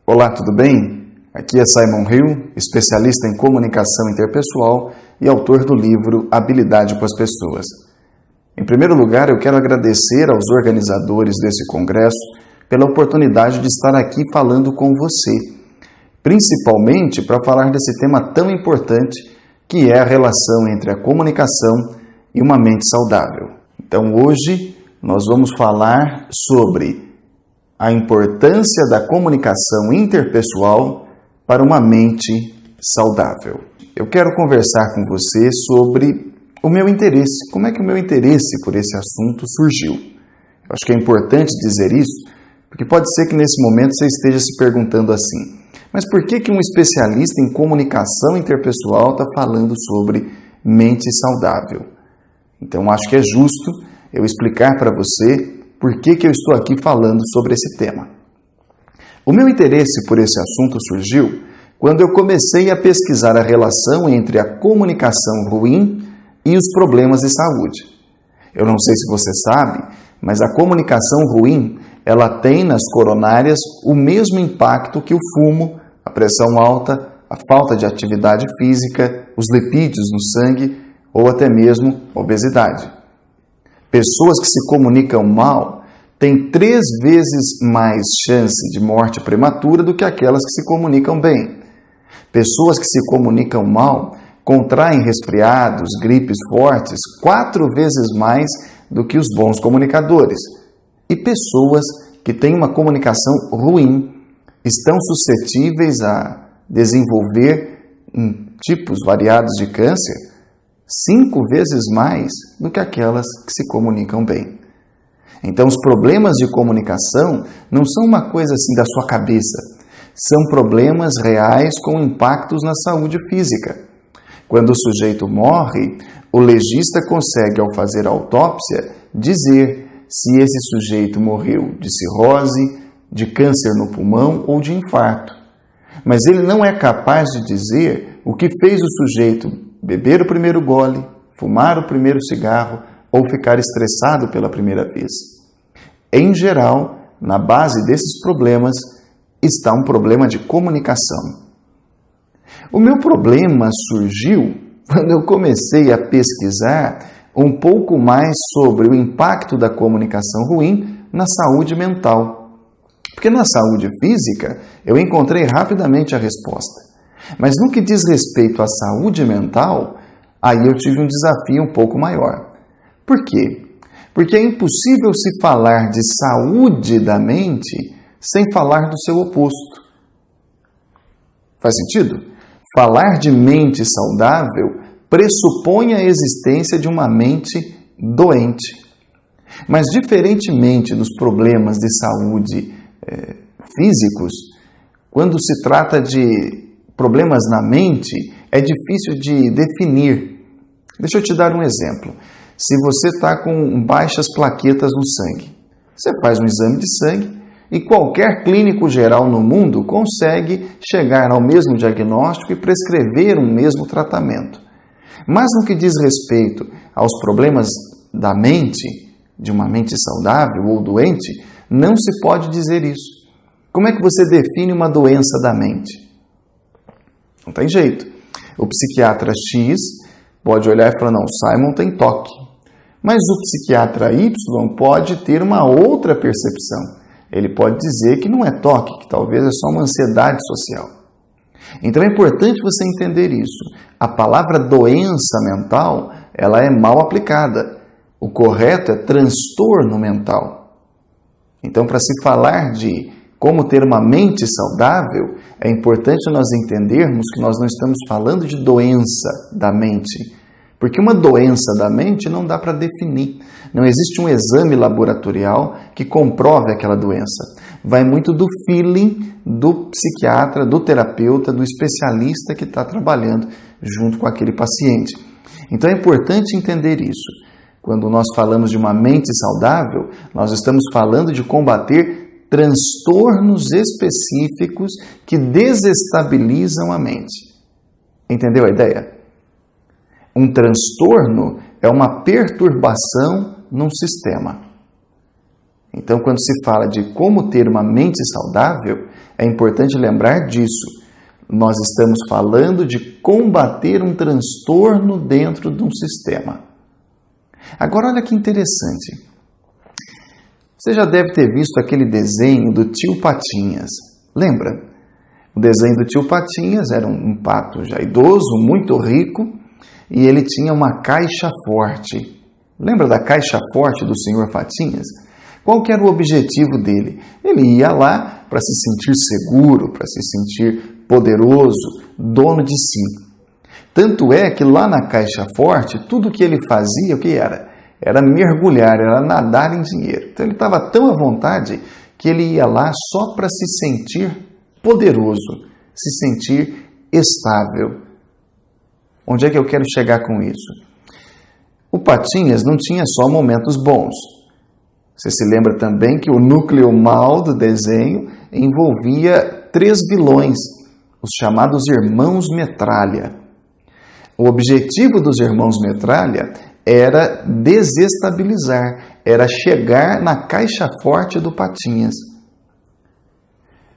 Olá, tudo bem? Aqui é Simon Hill, especialista em comunicação interpessoal e autor do livro Habilidade com as Pessoas. Em primeiro lugar, eu quero agradecer aos organizadores desse congresso pela oportunidade de estar aqui falando com você, principalmente para falar desse tema tão importante que é a relação entre a comunicação e uma mente saudável. Então, hoje, nós vamos falar sobre a importância da comunicação interpessoal para uma mente saudável. Eu quero conversar com você sobre o meu interesse. Como é que o meu interesse por esse assunto surgiu? Eu acho que é importante dizer isso, porque pode ser que nesse momento você esteja se perguntando assim: mas por que um especialista em comunicação interpessoal está falando sobre mente saudável? Então, acho que é justo eu explicar para você por que eu estou aqui falando sobre esse tema. O meu interesse por esse assunto surgiu quando eu comecei a pesquisar a relação entre a comunicação ruim e os problemas de saúde. Eu não sei se você sabe, mas a comunicação ruim, ela tem nas coronárias o mesmo impacto que o fumo, a pressão alta, a falta de atividade física, os lipídios no sangue ou até mesmo obesidade. Pessoas que se comunicam mal têm 3 vezes mais chance de morte prematura do que aquelas que se comunicam bem. Pessoas que se comunicam mal contraem resfriados, gripes fortes 4 vezes mais do que os bons comunicadores. E pessoas que têm uma comunicação ruim estão suscetíveis a desenvolver tipos variados de câncer 5 vezes mais do que aquelas que se comunicam bem. Então, os problemas de comunicação não são uma coisa assim da sua cabeça. São problemas reais com impactos na saúde física. Quando o sujeito morre, o legista consegue, ao fazer a autópsia, dizer se esse sujeito morreu de cirrose, de câncer no pulmão ou de infarto. Mas ele não é capaz de dizer o que fez o sujeito beber o primeiro gole, fumar o primeiro cigarro ou ficar estressado pela primeira vez. Em geral, na base desses problemas está um problema de comunicação. O meu problema surgiu quando eu comecei a pesquisar um pouco mais sobre o impacto da comunicação ruim na saúde mental. Porque na saúde física eu encontrei rapidamente a resposta. Mas no que diz respeito à saúde mental, aí eu tive um desafio um pouco maior. Por quê? Porque é impossível se falar de saúde da mente sem falar do seu oposto. Faz sentido? Falar de mente saudável pressupõe a existência de uma mente doente. Mas, diferentemente dos problemas de saúde físicos, quando se trata de problemas na mente, é difícil de definir. Deixa eu te dar um exemplo. Se você está com baixas plaquetas no sangue, você faz um exame de sangue e qualquer clínico geral no mundo consegue chegar ao mesmo diagnóstico e prescrever um mesmo tratamento. Mas no que diz respeito aos problemas da mente, de uma mente saudável ou doente, não se pode dizer isso. Como é que você define uma doença da mente? Não tem jeito. O psiquiatra X pode olhar e falar, não, Simon tem toque. Mas o psiquiatra Y pode ter uma outra percepção. Ele pode dizer que não é toque, que talvez é só uma ansiedade social. Então é importante você entender isso. A palavra doença mental, ela é mal aplicada. O correto é transtorno mental. Então, para se falar de como ter uma mente saudável, é importante nós entendermos que nós não estamos falando de doença da mente. Porque uma doença da mente não dá para definir. Não existe um exame laboratorial que comprove aquela doença. Vai muito do feeling do psiquiatra, do terapeuta, do especialista que está trabalhando junto com aquele paciente. Então é importante entender isso. Quando nós falamos de uma mente saudável, nós estamos falando de combater transtornos específicos que desestabilizam a mente. Entendeu a ideia? Um transtorno é uma perturbação num sistema. Então, quando se fala de como ter uma mente saudável, É importante lembrar disso. Nós estamos falando de combater um transtorno dentro de um sistema. Agora, olha que interessante. Você já deve ter visto aquele desenho do Tio Patinhas. Lembra? O desenho do Tio Patinhas era um pato já idoso, muito rico, e ele tinha uma caixa forte. Lembra da caixa forte do Senhor Patinhas? Qual que era o objetivo dele? Ele ia lá para se sentir seguro, para se sentir poderoso, dono de si. Tanto é que lá na caixa forte, tudo que ele fazia, o que era? Era mergulhar, era nadar em dinheiro. Então ele estava tão à vontade que ele ia lá só para se sentir poderoso, se sentir estável. Onde é que eu quero chegar com isso? O Patinhas não tinha só momentos bons. Você se lembra também que o núcleo mal do desenho envolvia 3 vilões, os chamados Irmãos Metralha. O objetivo dos Irmãos Metralha era desestabilizar, era chegar na caixa forte do Patinhas.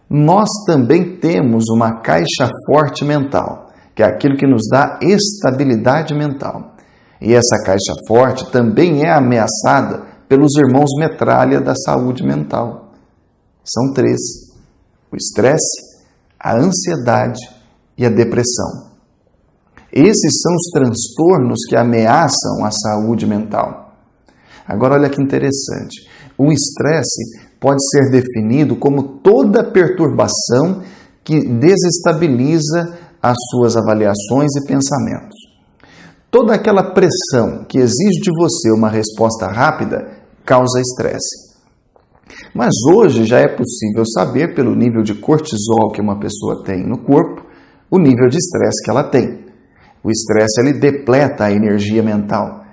Nós também temos uma caixa forte mental, que é aquilo que nos dá estabilidade mental. E essa caixa forte também é ameaçada pelos irmãos metralha da saúde mental. São 3: o estresse, a ansiedade e a depressão. Esses são os transtornos que ameaçam a saúde mental. Agora, olha que interessante. O estresse pode ser definido como toda perturbação que desestabiliza as suas avaliações e pensamentos. Toda aquela pressão que exige de você uma resposta rápida causa estresse. Mas hoje já é possível saber, pelo nível de cortisol que uma pessoa tem no corpo, o nível de estresse que ela tem. O estresse ele depleta a energia mental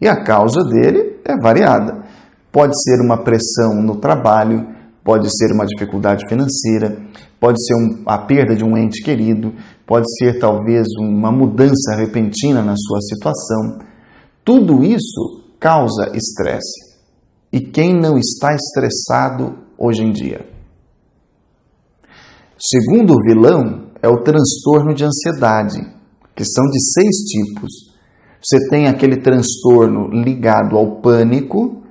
e a causa dele é variada. Pode ser uma pressão no trabalho, pode ser uma dificuldade financeira, pode ser a perda de um ente querido, pode ser talvez uma mudança repentina na sua situação. Tudo isso causa estresse. E quem não está estressado hoje em dia? O segundo vilão é o transtorno de ansiedade, que são de 6 tipos. Você tem aquele transtorno ligado ao pânico.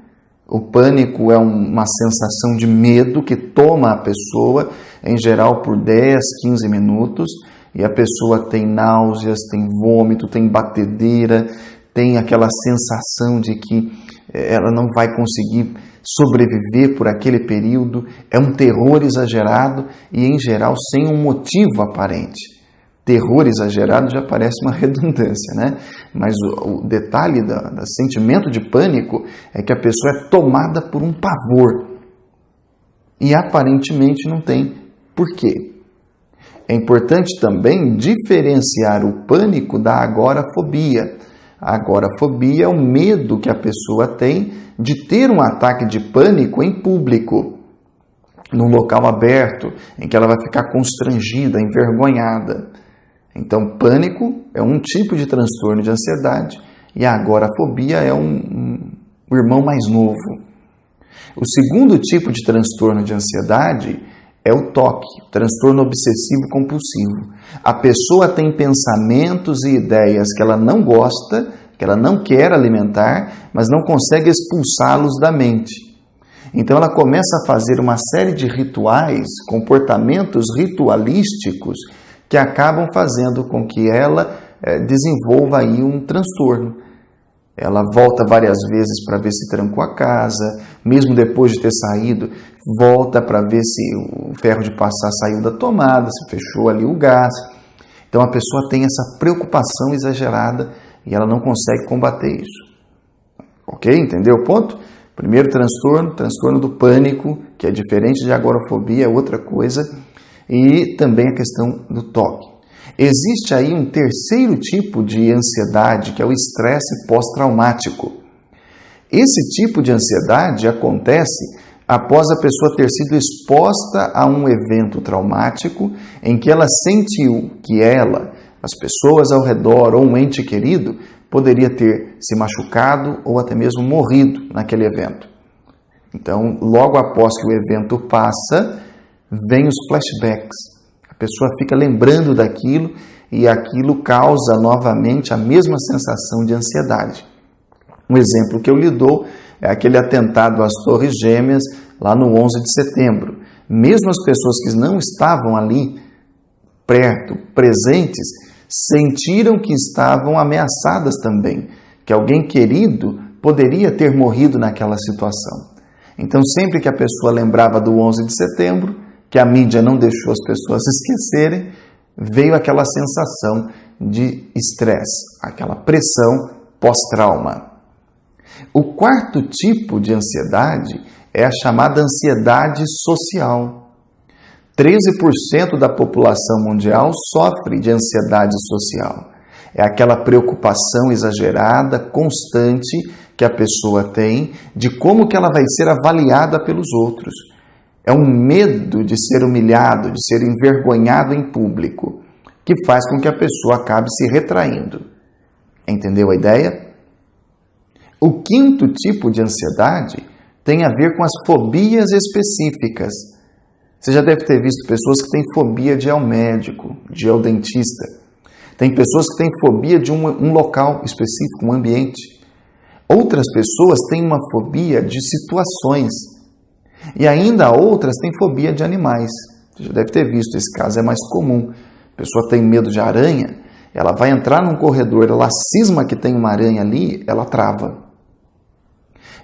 O pânico é uma sensação de medo que toma a pessoa, em geral por 10, 15 minutos, e a pessoa tem náuseas, tem vômito, tem batedeira, tem aquela sensação de que ela não vai conseguir sobreviver por aquele período. É um terror exagerado e, em geral, sem um motivo aparente. Terror exagerado já parece uma redundância, né? Mas o detalhe do sentimento de pânico é que a pessoa é tomada por um pavor e aparentemente não tem porquê. É importante também diferenciar o pânico da agorafobia. A agorafobia é o medo que a pessoa tem de ter um ataque de pânico em público, num local aberto, em que ela vai ficar constrangida, envergonhada. Então, pânico é um tipo de transtorno de ansiedade e a agorafobia é um irmão mais novo. O segundo tipo de transtorno de ansiedade é o TOC, transtorno obsessivo-compulsivo. A pessoa tem pensamentos e ideias que ela não gosta, que ela não quer alimentar, mas não consegue expulsá-los da mente. Então ela começa a fazer uma série de rituais, comportamentos ritualísticos, que acabam fazendo com que ela desenvolva aí um transtorno. Ela volta várias vezes para ver se trancou a casa, mesmo depois de ter saído, volta para ver se o ferro de passar saiu da tomada, se fechou ali o gás. Então a pessoa tem essa preocupação exagerada e ela não consegue combater isso. Ok? Entendeu o ponto? Primeiro transtorno do pânico, que é diferente de agorafobia, é outra coisa. E também a questão do TOC. Existe aí um terceiro tipo de ansiedade, que é o estresse pós-traumático. Esse tipo de ansiedade acontece após a pessoa ter sido exposta a um evento traumático em que ela sentiu que ela, as pessoas ao redor ou um ente querido poderia ter se machucado ou até mesmo morrido naquele evento. Então, logo após que o evento passa, vêm os flashbacks. A pessoa fica lembrando daquilo e aquilo causa novamente a mesma sensação de ansiedade. Um exemplo que eu lhe dou é aquele atentado às Torres Gêmeas lá no 11 de setembro. Mesmo as pessoas que não estavam ali perto, presentes, sentiram que estavam ameaçadas também, que alguém querido poderia ter morrido naquela situação. Então, sempre que a pessoa lembrava do 11 de setembro, que a mídia não deixou as pessoas esquecerem, veio aquela sensação de estresse, aquela pressão pós-trauma. O quarto tipo de ansiedade é a chamada ansiedade social. 13% da população mundial sofre de ansiedade social. É aquela preocupação exagerada, constante, que a pessoa tem de como que ela vai ser avaliada pelos outros. É um medo de ser humilhado, de ser envergonhado em público, que faz com que a pessoa acabe se retraindo. Entendeu a ideia? O quinto tipo de ansiedade tem a ver com as fobias específicas. Você já deve ter visto pessoas que têm fobia de ir ao médico, de ir ao dentista. Tem pessoas que têm fobia de um local específico, um ambiente. Outras pessoas têm uma fobia de situações. E ainda outras têm fobia de animais. Você já deve ter visto, esse caso é mais comum. A pessoa tem medo de aranha, ela vai entrar num corredor, ela cisma que tem uma aranha ali, ela trava.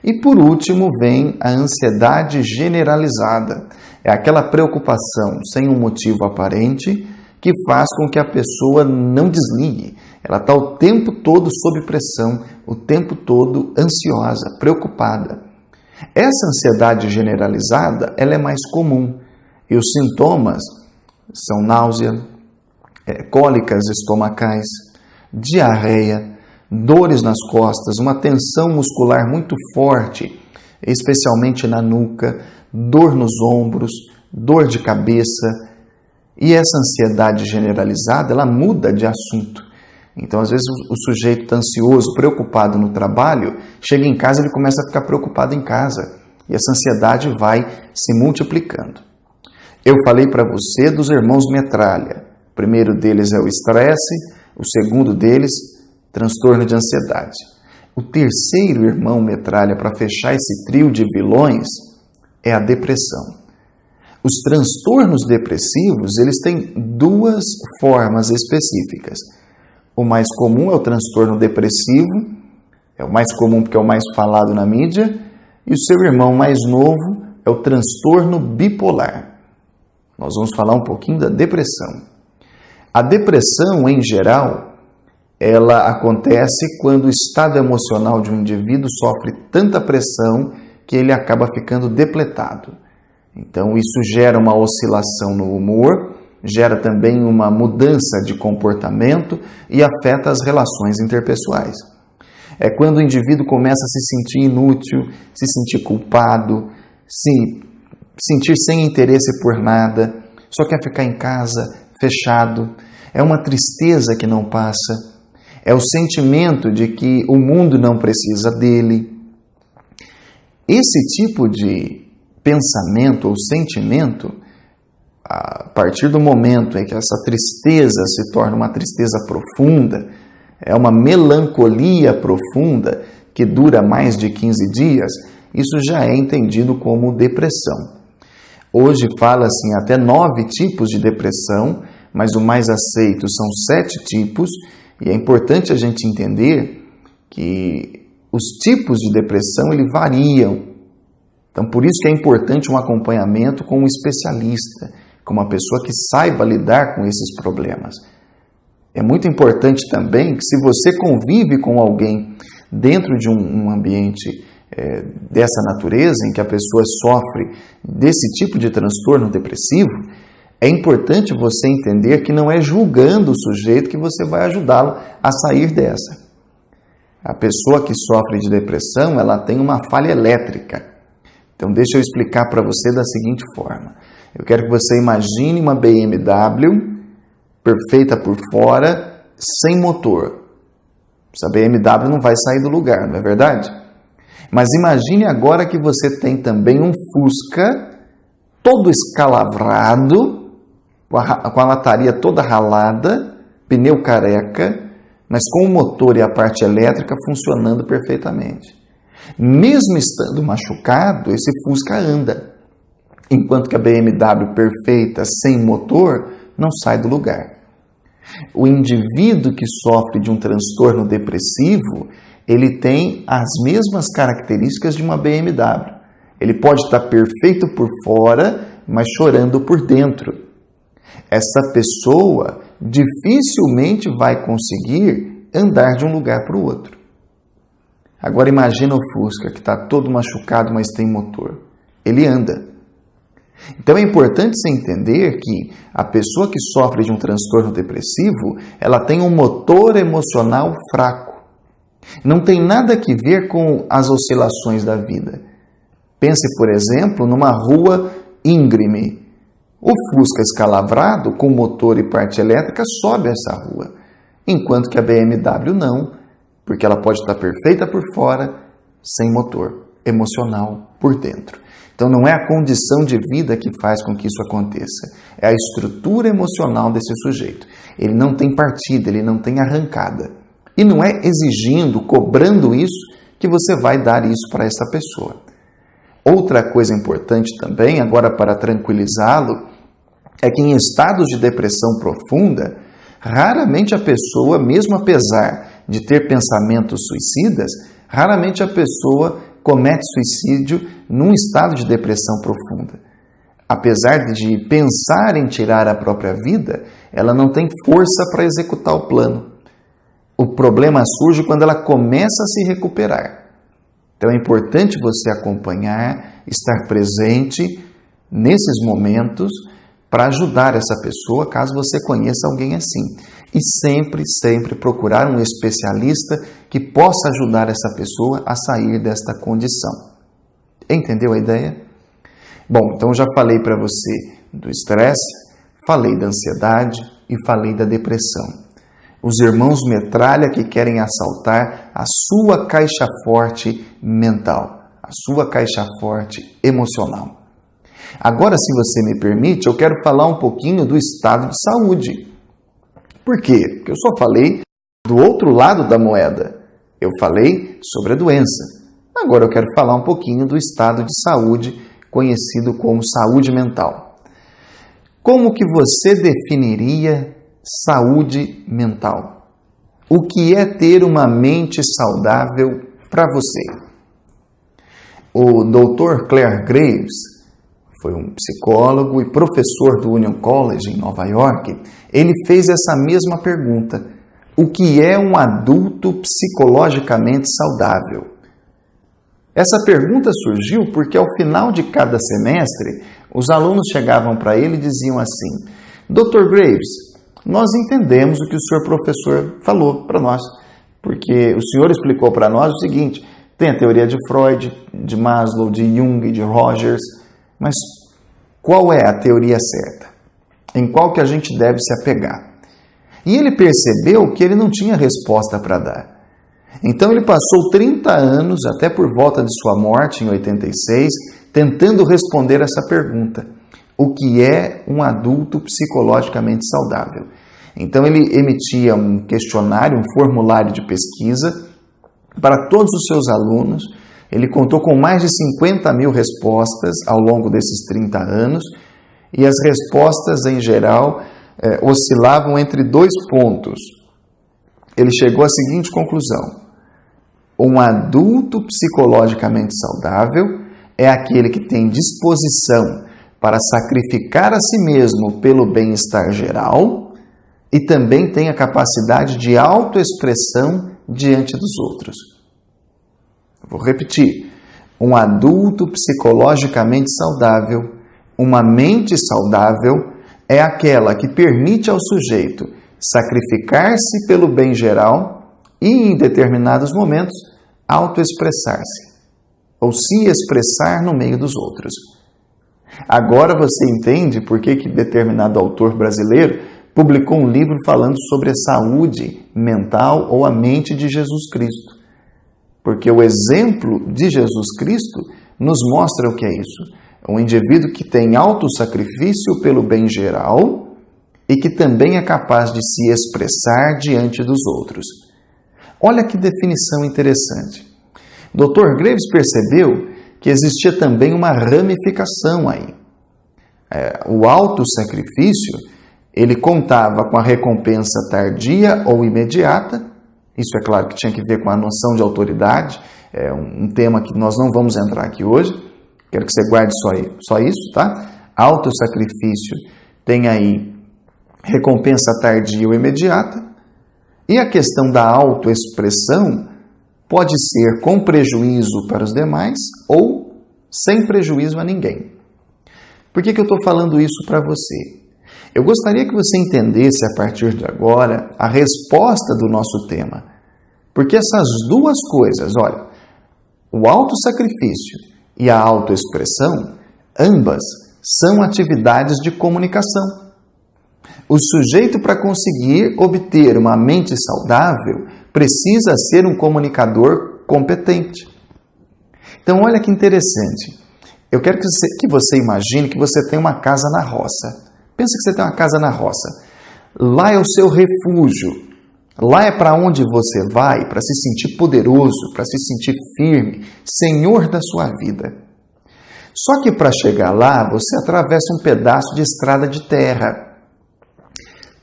E por último vem a ansiedade generalizada. É aquela preocupação sem um motivo aparente que faz com que a pessoa não desligue. Ela está o tempo todo sob pressão, o tempo todo ansiosa, preocupada. Essa ansiedade generalizada ela é mais comum e os sintomas são náusea, cólicas estomacais, diarreia, dores nas costas, uma tensão muscular muito forte, especialmente na nuca, dor nos ombros, dor de cabeça. E essa ansiedade generalizada, ela muda de assunto. Então, às vezes, o sujeito está ansioso, preocupado no trabalho, chega em casa e ele começa a ficar preocupado em casa. E essa ansiedade vai se multiplicando. Eu falei para você dos irmãos metralha. O primeiro deles é o estresse, o segundo deles, transtorno de ansiedade. O terceiro irmão metralha, para fechar esse trio de vilões, é a depressão. Os transtornos depressivos, eles têm duas formas específicas. O mais comum é o transtorno depressivo, é o mais comum porque é o mais falado na mídia, e o seu irmão mais novo é o transtorno bipolar. Nós vamos falar um pouquinho da depressão. A depressão, em geral, ela acontece quando o estado emocional de um indivíduo sofre tanta pressão que ele acaba ficando depletado. Então, isso gera uma oscilação no humor, gera também uma mudança de comportamento e afeta as relações interpessoais. É quando o indivíduo começa a se sentir inútil, se sentir culpado, se sentir sem interesse por nada, só quer ficar em casa, fechado. É uma tristeza que não passa. É o sentimento de que o mundo não precisa dele. Esse tipo de pensamento ou sentimento, a partir do momento em que essa tristeza se torna uma tristeza profunda, é uma melancolia profunda que dura mais de 15 dias, isso já é entendido como depressão. Hoje fala-se em até 9 tipos de depressão, mas o mais aceito são 7 tipos, e é importante a gente entender que os tipos de depressão eles variam. Então, por isso que é importante um acompanhamento com um especialista, com uma pessoa que saiba lidar com esses problemas. É muito importante também que se você convive com alguém dentro de um ambiente dessa natureza, em que a pessoa sofre desse tipo de transtorno depressivo, é importante você entender que não é julgando o sujeito que você vai ajudá-lo a sair dessa. A pessoa que sofre de depressão, ela tem uma falha elétrica. Então, deixa eu explicar para você da seguinte forma. Eu quero que você imagine uma BMW perfeita por fora, sem motor. Essa BMW não vai sair do lugar, não é verdade? Mas imagine agora que você tem também um Fusca todo escalavrado, com a lataria toda ralada, pneu careca, mas com o motor e a parte elétrica funcionando perfeitamente. Mesmo estando machucado, esse Fusca anda, enquanto que a BMW perfeita, sem motor, não sai do lugar. O indivíduo que sofre de um transtorno depressivo, ele tem as mesmas características de uma BMW. Ele pode estar perfeito por fora, mas chorando por dentro. Essa pessoa dificilmente vai conseguir andar de um lugar para o outro. Agora imagina o Fusca, que está todo machucado, mas tem motor. Ele anda. Então é importante você entender que a pessoa que sofre de um transtorno depressivo, ela tem um motor emocional fraco. Não tem nada a ver com as oscilações da vida. Pense, por exemplo, numa rua íngreme. O Fusca escalavrado, com motor e parte elétrica, sobe essa rua, enquanto que a BMW não, porque ela pode estar perfeita por fora, sem motor emocional por dentro. Então não é a condição de vida que faz com que isso aconteça, é a estrutura emocional desse sujeito. Ele não tem partida, ele não tem arrancada. E não é exigindo, cobrando isso, que você vai dar isso para essa pessoa. Outra coisa importante também, agora para tranquilizá-lo, é que em estados de depressão profunda, raramente a pessoa, mesmo apesar de ter pensamentos suicidas, raramente a pessoa comete suicídio num estado de depressão profunda. Apesar de pensar em tirar a própria vida, ela não tem força para executar o plano. O problema surge quando ela começa a se recuperar. Então é importante você acompanhar, estar presente nesses momentos para ajudar essa pessoa, caso você conheça alguém assim. E sempre procurar um especialista que possa ajudar essa pessoa a sair desta condição. Entendeu a ideia? Bom, então já falei para você do estresse, falei da ansiedade e falei da depressão. Os irmãos metralha que querem assaltar a sua caixa forte mental, a sua caixa forte emocional. Agora, se você me permite, eu quero falar um pouquinho do estado de saúde. Por quê? Porque eu só falei do outro lado da moeda. Eu falei sobre a doença. Agora eu quero falar um pouquinho do estado de saúde, conhecido como saúde mental. Como que você definiria saúde mental? O que é ter uma mente saudável para você? O Dr. Clare Graves foi um psicólogo e professor do Union College em Nova York. Ele fez essa mesma pergunta: o que é um adulto psicologicamente saudável? Essa pergunta surgiu porque ao final de cada semestre, os alunos chegavam para ele e diziam assim: Dr. Graves, nós entendemos o que o senhor professor falou para nós, porque o senhor explicou para nós o seguinte: tem a teoria de Freud, de Maslow, de Jung, de Rogers, mas qual é a teoria certa? Em qual que a gente deve se apegar? E ele percebeu que ele não tinha resposta para dar. Então ele passou 30 anos, até por volta de sua morte, em 86, tentando responder essa pergunta: o que é um adulto psicologicamente saudável? Então ele emitia um questionário, um formulário de pesquisa para todos os seus alunos. Ele contou com mais de 50 mil respostas ao longo desses 30 anos, e as respostas, em geral, oscilavam entre 2 pontos. Ele chegou à seguinte conclusão: um adulto psicologicamente saudável é aquele que tem disposição para sacrificar a si mesmo pelo bem-estar geral e também tem a capacidade de autoexpressão diante dos outros. Vou repetir: um adulto psicologicamente saudável, uma mente saudável, é aquela que permite ao sujeito sacrificar-se pelo bem geral e, em determinados momentos, autoexpressar-se, ou se expressar no meio dos outros. Agora você entende por que determinado autor brasileiro publicou um livro falando sobre a saúde mental ou a mente de Jesus Cristo. Porque o exemplo de Jesus Cristo nos mostra o que é isso. Um indivíduo que tem autossacrifício pelo bem geral e que também é capaz de se expressar diante dos outros. Olha que definição interessante. Dr. Graves percebeu que existia também uma ramificação aí. O autossacrifício, ele contava com a recompensa tardia ou imediata. Isso é claro que tinha que ver com a noção de autoridade. É um tema que nós não vamos entrar aqui hoje. Quero que você guarde só isso, tá? Autossacrifício tem aí recompensa tardia ou imediata. E a questão da autoexpressão pode ser com prejuízo para os demais ou sem prejuízo a ninguém. Por que eu estou falando isso para você? Eu gostaria que você entendesse a partir de agora a resposta do nosso tema. Porque essas duas coisas, olha, o autossacrifício e a autoexpressão, ambas são atividades de comunicação. O sujeito, para conseguir obter uma mente saudável, precisa ser um comunicador competente. Então, olha que interessante. Eu quero que você imagine que você tem uma casa na roça. Pensa que você tem uma casa na roça. Lá é o seu refúgio. Lá é para onde você vai para se sentir poderoso, para se sentir firme, senhor da sua vida. Só que para chegar lá, você atravessa um pedaço de estrada de terra.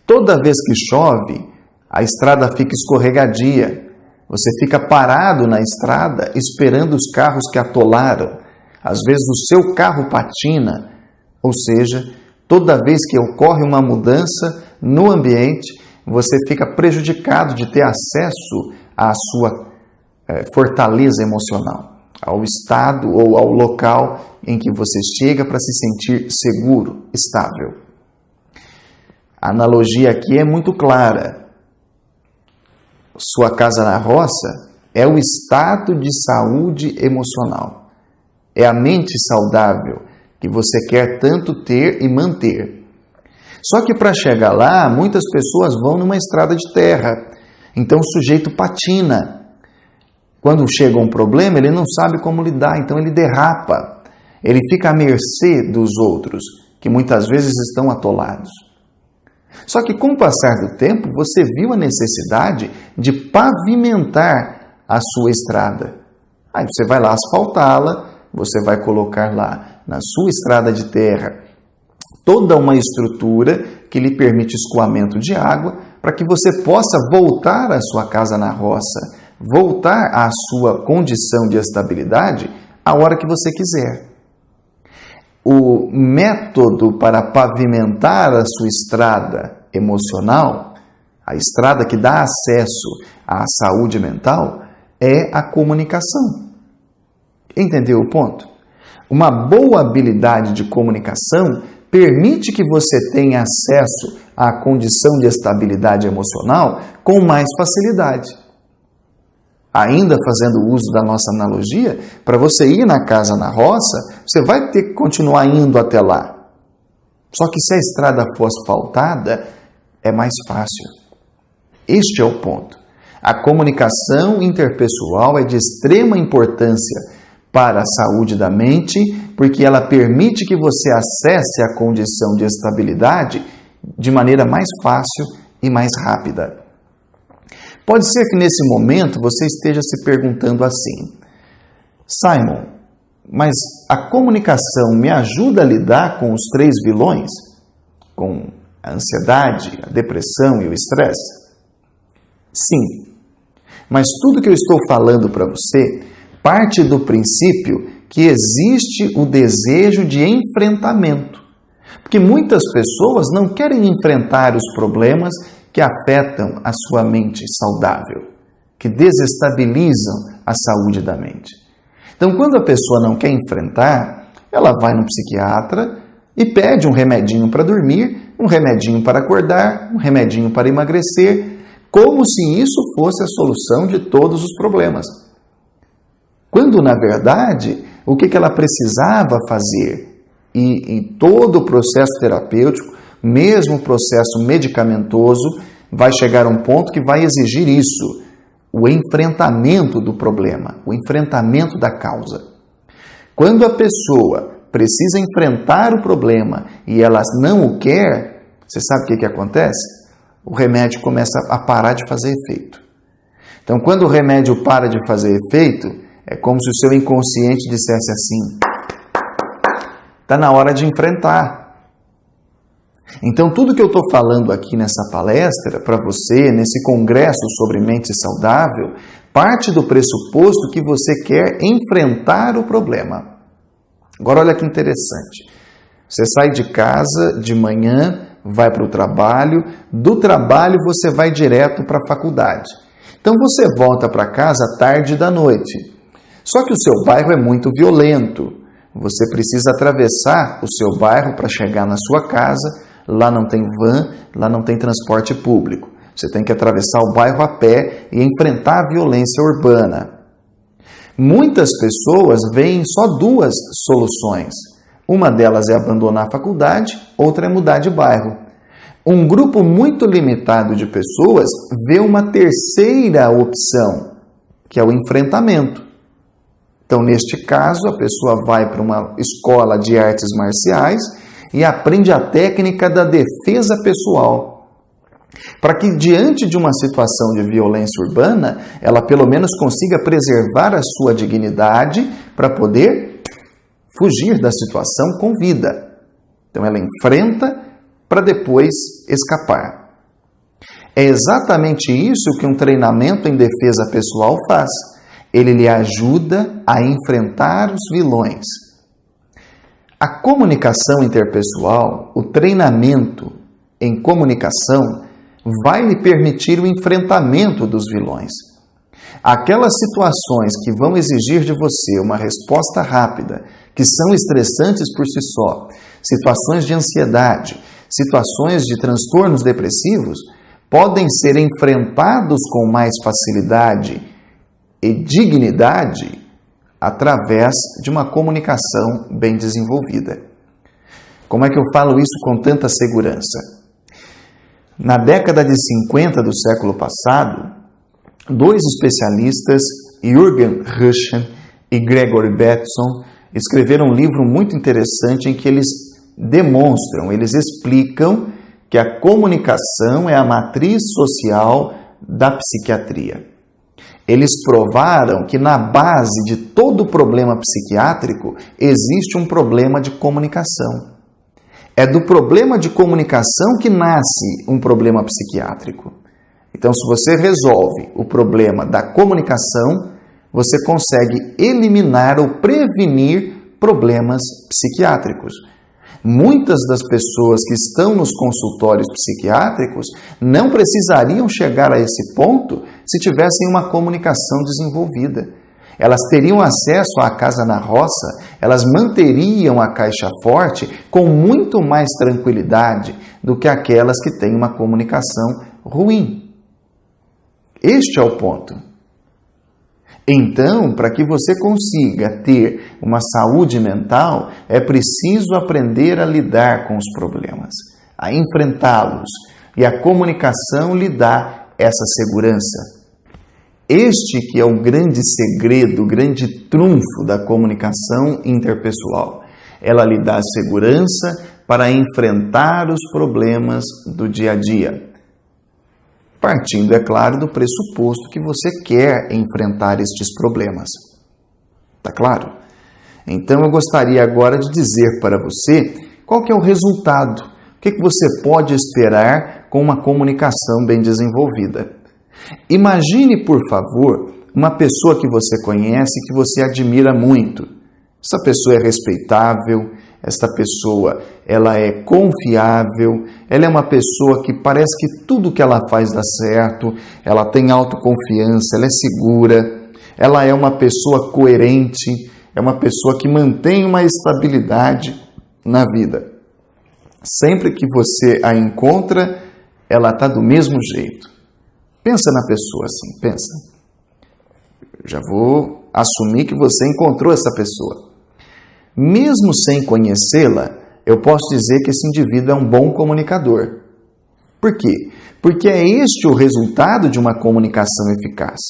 Toda vez que chove, a estrada fica escorregadia. Você fica parado na estrada esperando os carros que atolaram. Às vezes o seu carro patina, ou seja, toda vez que ocorre uma mudança no ambiente, você fica prejudicado de ter acesso à sua fortaleza emocional, ao estado ou ao local em que você chega para se sentir seguro, estável. A analogia aqui é muito clara. Sua casa na roça é o estado de saúde emocional. É a mente saudável que você quer tanto ter e manter. Só que para chegar lá, muitas pessoas vão numa estrada de terra. Então o sujeito patina. Quando chega um problema, ele não sabe como lidar, então ele derrapa. Ele fica à mercê dos outros, que muitas vezes estão atolados. Só que com o passar do tempo, você viu a necessidade de pavimentar a sua estrada. Aí você vai lá asfaltá-la, você vai colocar lá na sua estrada de terra toda uma estrutura que lhe permite escoamento de água para que você possa voltar à sua casa na roça, voltar à sua condição de estabilidade a hora que você quiser. O método para pavimentar a sua estrada emocional, a estrada que dá acesso à saúde mental, é a comunicação. Entendeu o ponto? Uma boa habilidade de comunicação permite que você tenha acesso à condição de estabilidade emocional com mais facilidade. Ainda fazendo uso da nossa analogia, para você ir na casa na roça, você vai ter que continuar indo até lá. Só que se a estrada for asfaltada, é mais fácil. Este é o ponto. A comunicação interpessoal é de extrema importância para a saúde da mente, porque ela permite que você acesse a condição de estabilidade de maneira mais fácil e mais rápida. Pode ser que nesse momento você esteja se perguntando assim: Simon, mas a comunicação me ajuda a lidar com os 3 vilões? Com a ansiedade, a depressão e o estresse? Sim, mas tudo que eu estou falando para você parte do princípio que existe o desejo de enfrentamento. Porque muitas pessoas não querem enfrentar os problemas que afetam a sua mente saudável, que desestabilizam a saúde da mente. Então, quando a pessoa não quer enfrentar, ela vai no psiquiatra e pede um remedinho para dormir, um remedinho para acordar, um remedinho para emagrecer, como se isso fosse a solução de todos os problemas. Quando, na verdade, o que ela precisava fazer, e em todo o processo terapêutico, mesmo o processo medicamentoso, vai chegar a um ponto que vai exigir isso, o enfrentamento do problema, o enfrentamento da causa. Quando a pessoa precisa enfrentar o problema e ela não o quer, você sabe o que acontece? O remédio começa a parar de fazer efeito. Então, quando o remédio para de fazer efeito, é como se o seu inconsciente dissesse assim: está na hora de enfrentar. Então, tudo que eu estou falando aqui nessa palestra, para você, nesse congresso sobre mente saudável, parte do pressuposto que você quer enfrentar o problema. Agora, olha que interessante. Você sai de casa de manhã, vai para o trabalho, do trabalho você vai direto para a faculdade. Então, você volta para casa tarde da noite. Só que o seu bairro é muito violento. Você precisa atravessar o seu bairro para chegar na sua casa. Lá não tem van, lá não tem transporte público. Você tem que atravessar o bairro a pé e enfrentar a violência urbana. Muitas pessoas veem só duas soluções. Uma delas é abandonar a faculdade, outra é mudar de bairro. Um grupo muito limitado de pessoas vê uma terceira opção, que é o enfrentamento. Então, neste caso, a pessoa vai para uma escola de artes marciais e aprende a técnica da defesa pessoal, para que, diante de uma situação de violência urbana, ela pelo menos consiga preservar a sua dignidade para poder fugir da situação com vida. Então, ela enfrenta para depois escapar. É exatamente isso que um treinamento em defesa pessoal faz. Ele lhe ajuda a enfrentar os vilões. A comunicação interpessoal, o treinamento em comunicação, vai lhe permitir o enfrentamento dos vilões. Aquelas situações que vão exigir de você uma resposta rápida, que são estressantes por si só, situações de ansiedade, situações de transtornos depressivos, podem ser enfrentados com mais facilidade e dignidade através de uma comunicação bem desenvolvida. Como é que eu falo isso com tanta segurança? Na década de 50 do século passado, dois especialistas, Jürgen Röschen e Gregory Bateson, escreveram um livro muito interessante em que eles demonstram, eles explicam que a comunicação é a matriz social da psiquiatria. Eles provaram que na base de todo problema psiquiátrico existe um problema de comunicação. É do problema de comunicação que nasce um problema psiquiátrico. Então, se você resolve o problema da comunicação, você consegue eliminar ou prevenir problemas psiquiátricos. Muitas das pessoas que estão nos consultórios psiquiátricos não precisariam chegar a esse ponto se tivessem uma comunicação desenvolvida. Elas teriam acesso à casa na roça, elas manteriam a caixa forte com muito mais tranquilidade do que aquelas que têm uma comunicação ruim. Este é o ponto. Então, para que você consiga ter uma saúde mental, é preciso aprender a lidar com os problemas, a enfrentá-los, e a comunicação lhe dá essa segurança. Este que é o grande segredo, o grande trunfo da comunicação interpessoal. Ela lhe dá segurança para enfrentar os problemas do dia a dia. Partindo, é claro, do pressuposto que você quer enfrentar estes problemas. Tá claro? Então, eu gostaria agora de dizer para você qual que é o resultado, o que você pode esperar com uma comunicação bem desenvolvida. Imagine, por favor, uma pessoa que você conhece e que você admira muito. Essa pessoa é respeitável, esta pessoa ela é confiável, ela é uma pessoa que parece que tudo que ela faz dá certo, ela tem autoconfiança, ela é segura, ela é uma pessoa coerente, é uma pessoa que mantém uma estabilidade na vida. Sempre que você a encontra, ela está do mesmo jeito. Pensa na pessoa assim, pensa. Já vou assumir que você encontrou essa pessoa. Mesmo sem conhecê-la, eu posso dizer que esse indivíduo é um bom comunicador. Por quê? Porque é este o resultado de uma comunicação eficaz.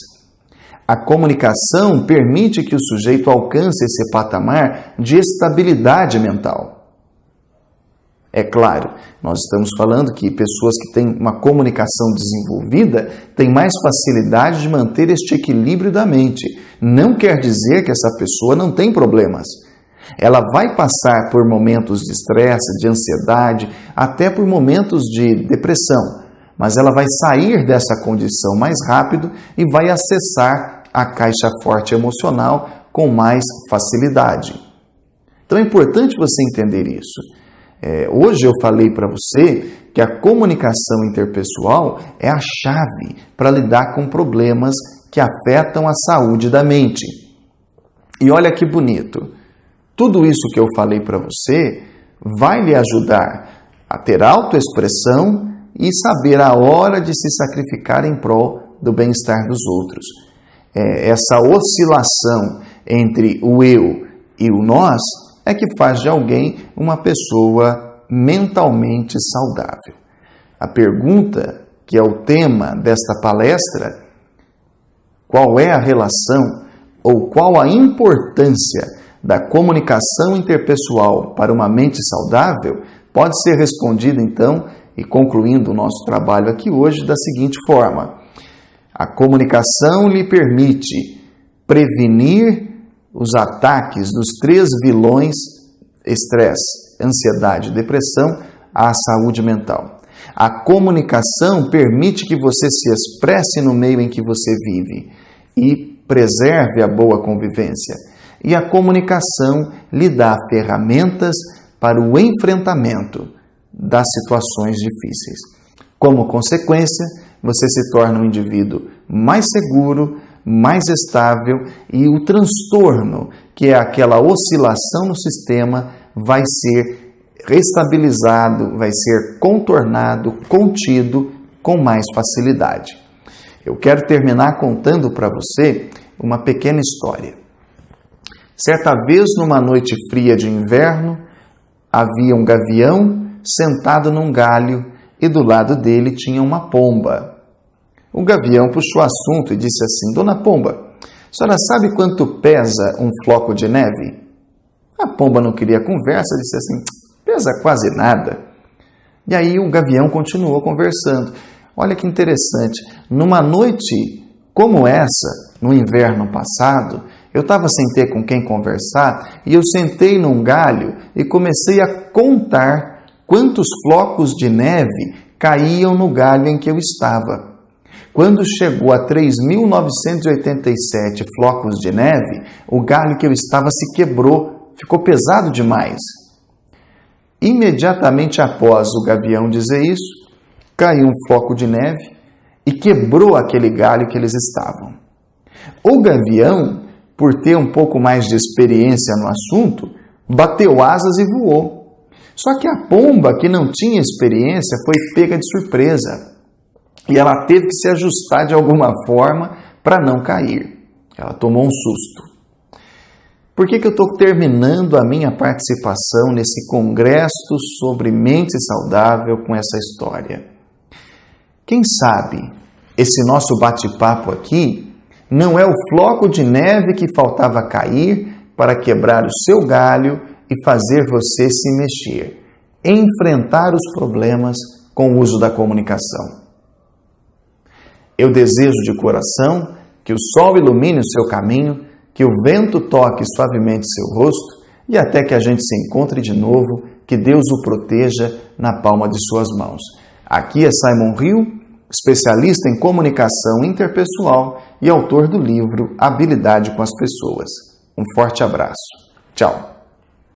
A comunicação permite que o sujeito alcance esse patamar de estabilidade mental. É claro, nós estamos falando que pessoas que têm uma comunicação desenvolvida têm mais facilidade de manter este equilíbrio da mente. Não quer dizer que essa pessoa não tem problemas. Ela vai passar por momentos de estresse, de ansiedade, até por momentos de depressão, mas ela vai sair dessa condição mais rápido e vai acessar a caixa forte emocional com mais facilidade. Então é importante você entender isso. Hoje eu falei para você que a comunicação interpessoal é a chave para lidar com problemas que afetam a saúde da mente. E olha que bonito, tudo isso que eu falei para você vai lhe ajudar a ter autoexpressão e saber a hora de se sacrificar em prol do bem-estar dos outros. Essa oscilação entre o eu e o nós é que faz de alguém uma pessoa mentalmente saudável. A pergunta, que é o tema desta palestra, qual é a relação ou qual a importância da comunicação interpessoal para uma mente saudável, pode ser respondida então, e concluindo o nosso trabalho aqui hoje, da seguinte forma: a comunicação lhe permite prevenir os ataques dos 3 vilões: estresse, ansiedade e depressão, à saúde mental. A comunicação permite que você se expresse no meio em que você vive e preserve a boa convivência. E a comunicação lhe dá ferramentas para o enfrentamento das situações difíceis. Como consequência, você se torna um indivíduo mais seguro, mais estável, e o transtorno, que é aquela oscilação no sistema, vai ser restabilizado, vai ser contornado, contido com mais facilidade. Eu quero terminar contando para você uma pequena história. Certa vez, numa noite fria de inverno, havia um gavião sentado num galho e do lado dele tinha uma pomba. O gavião puxou o assunto e disse assim: Dona Pomba, a senhora sabe quanto pesa um floco de neve? A pomba não queria conversa, disse assim: pesa quase nada. E aí o gavião continuou conversando. Olha que interessante, numa noite como essa, no inverno passado, eu estava sem ter com quem conversar e eu sentei num galho e comecei a contar quantos flocos de neve caíam no galho em que eu estava. Quando chegou a 3.987 flocos de neve, o galho que eu estava se quebrou, ficou pesado demais. Imediatamente após o gavião dizer isso, caiu um floco de neve e quebrou aquele galho que eles estavam. O gavião, por ter um pouco mais de experiência no assunto, bateu asas e voou. Só que a pomba, que não tinha experiência, foi pega de surpresa. E ela teve que se ajustar de alguma forma para não cair. Ela tomou um susto. Por que eu estou terminando a minha participação nesse congresso sobre mente saudável com essa história? Quem sabe esse nosso bate-papo aqui não é o floco de neve que faltava cair para quebrar o seu galho e fazer você se mexer, enfrentar os problemas com o uso da comunicação. Eu desejo de coração que o sol ilumine o seu caminho, que o vento toque suavemente seu rosto e até que a gente se encontre de novo, que Deus o proteja na palma de suas mãos. Aqui é Simon Hill, especialista em comunicação interpessoal e autor do livro Habilidade com as Pessoas. Um forte abraço. Tchau.